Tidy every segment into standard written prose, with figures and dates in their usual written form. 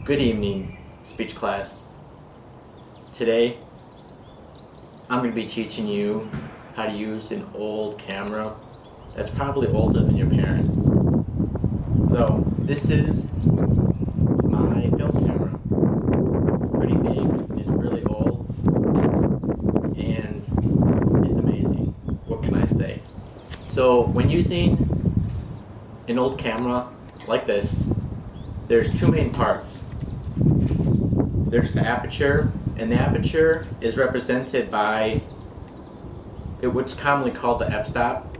Good evening, speech class. Today, I'm going to be teaching you how to use an old camera that's probably older than your parents. So, this is my film camera. It's pretty big, it's really old, and it's amazing. What can I say? So, when using an old camera like this, there's two main parts. There's the aperture, and the aperture is represented by what's commonly called the f-stop.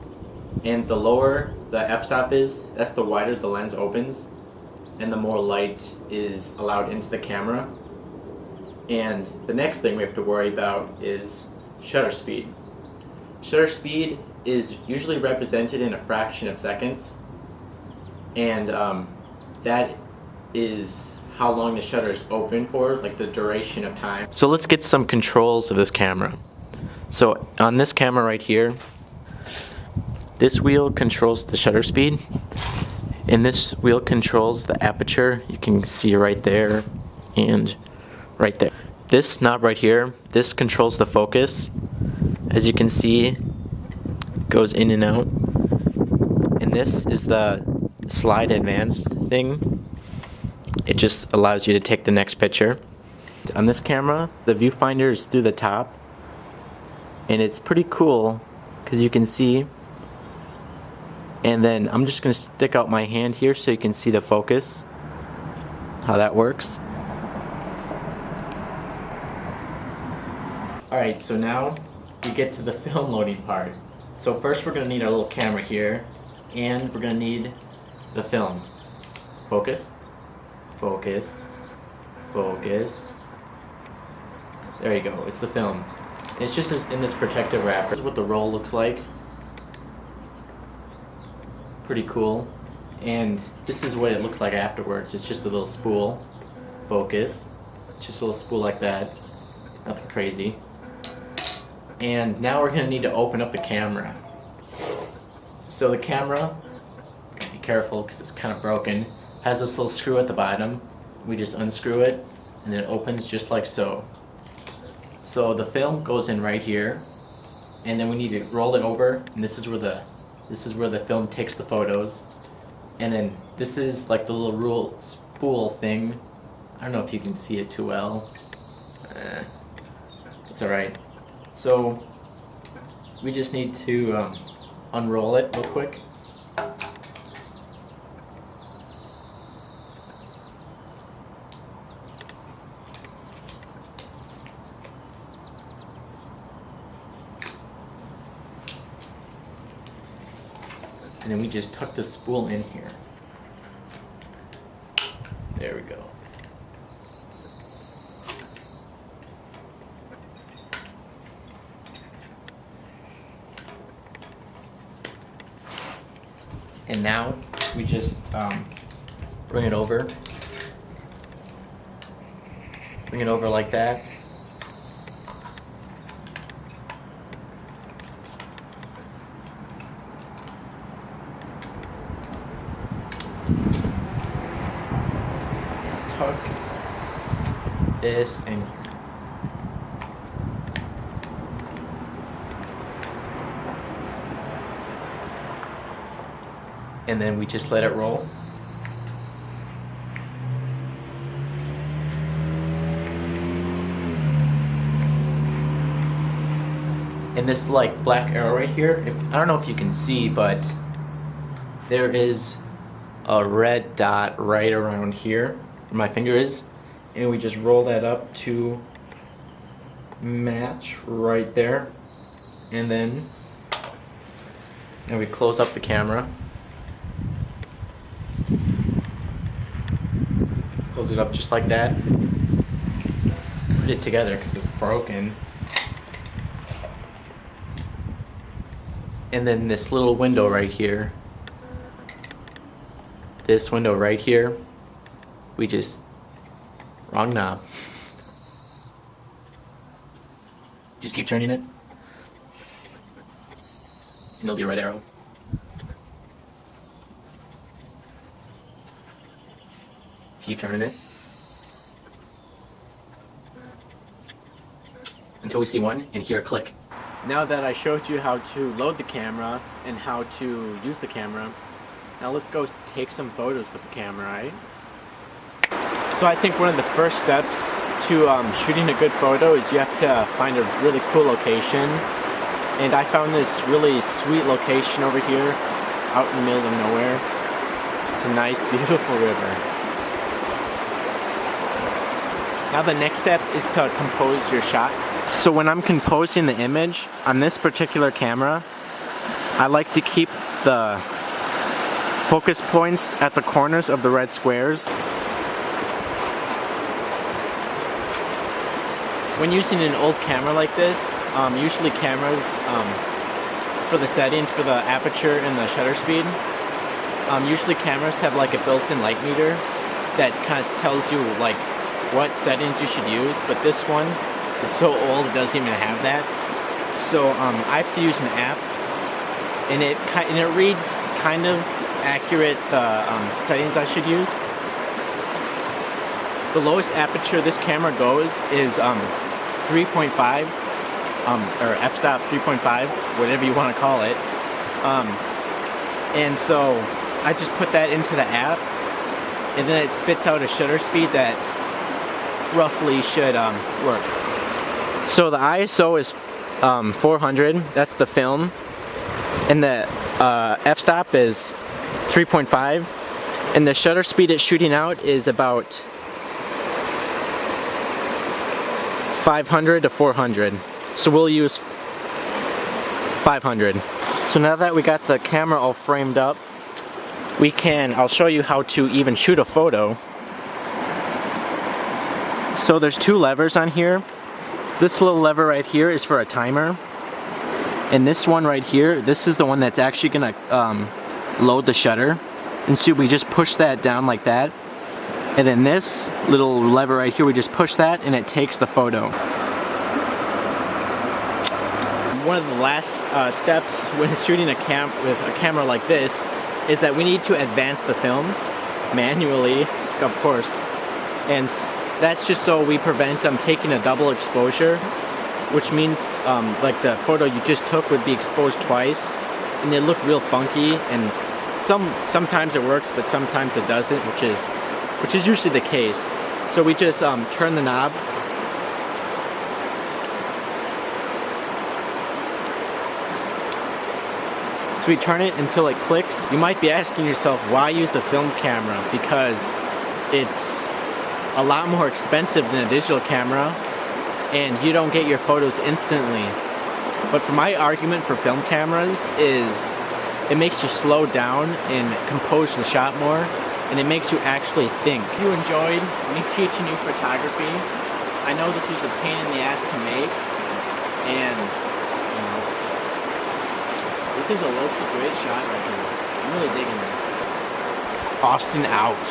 And the lower the f-stop is, that's the wider the lens opens, and the more light is allowed into the camera. And the next thing we have to worry about is shutter speed. Shutter speed is usually represented in a fraction of seconds, and that is how long the shutter is open for, like the duration of time. So let's get some controls of this camera. So on this camera right here, this wheel controls the shutter speed, and this wheel controls the aperture. You can see right there and right there. This knob right here, this controls the focus. As you can see, it goes in and out. And this is the slide advanced thing. It just allows you to take the next picture. On this camera, the viewfinder is through the top, and it's pretty cool because you can see. And then I'm just going to stick out my hand here so you can see the focus, how that works. Alright, so now we get to the film loading part. So first we're going to need our little camera here, and we're going to need the film. Focus. Focus, focus. There you go, it's the film. It's just in this protective wrapper. This is what the roll looks like. Pretty cool. And this is what it looks like afterwards. It's just a little spool. Focus. Just a little spool like that. Nothing crazy. And now we're gonna need to open up the camera. So the camera, be careful because it's kind of broken, has this little screw at the bottom. We just unscrew it and it opens just like so. So the film goes in right here, and then we need to roll it over, and this is where the film takes the photos. And then this is like the little rule spool thing. I don't know if you can see it too well. It's alright. So we just need to unroll it real quick. And then we just tuck the spool in here. There we go. And now we just bring it over. Bring it over like that. Tuck this in here. And then we just let it roll. And this like black arrow right here, I don't know if you can see, but there is a red dot right around here where my finger is, and we just roll that up to match right there, and then we close up the camera, close it up just like that, put it together because it's broken, and then this little window right here, this window right here, we just, wrong knob. Just keep turning it, and there'll be a red arrow. Keep turning it. until we see one and hear a click. Now that I showed you how to load the camera and how to use the camera, now let's go take some photos with the camera, right? So I think one of the first steps to shooting a good photo is you have to find a really cool location. And I found this really sweet location over here, out in the middle of nowhere. It's a nice, beautiful river. Now the next step is to compose your shot. So when I'm composing the image on this particular camera, I like to keep the focus points at the corners of the red squares. When using an old camera like this, usually cameras for the settings for the aperture and the shutter speed, usually cameras have like a built-in light meter that kind of tells you like what settings you should use, but this one, it's so old it doesn't even have that. So I have to use an app, and it reads kind of accurate the settings I should use. The lowest aperture this camera goes is 3.5, or f-stop 3.5, whatever you want to call it. And so I just put that into the app, and then it spits out a shutter speed that roughly should work. So the ISO is 400, that's the film, and the f-stop is 3.5, and the shutter speed it's shooting out is about 500 to 400. So we'll use 500. So now that we got the camera all framed up, I'll show you how to even shoot a photo. So there's two levers on here. This little lever right here is for a timer. And this one right here, this is the one that's actually gonna load the shutter. And so we just push that down like that. And then this little lever right here, we just push that and it takes the photo. One of the last steps when shooting with a camera like this is that we need to advance the film manually, of course. And that's just so we prevent taking a double exposure, which means like the photo you just took would be exposed twice, and they look real funky. And sometimes it works, but sometimes it doesn't, which is usually the case. So we just turn the knob. So we turn it until it clicks. You might be asking yourself, why use a film camera? Because it's a lot more expensive than a digital camera, and you don't get your photos instantly. But for my argument for film cameras is it makes you slow down and compose the shot more, and it makes you actually think. If you enjoyed me teaching you photography, I know this was a pain in the ass to make, and you know, this is a low-key great shot right here. I'm really digging this. Austin out.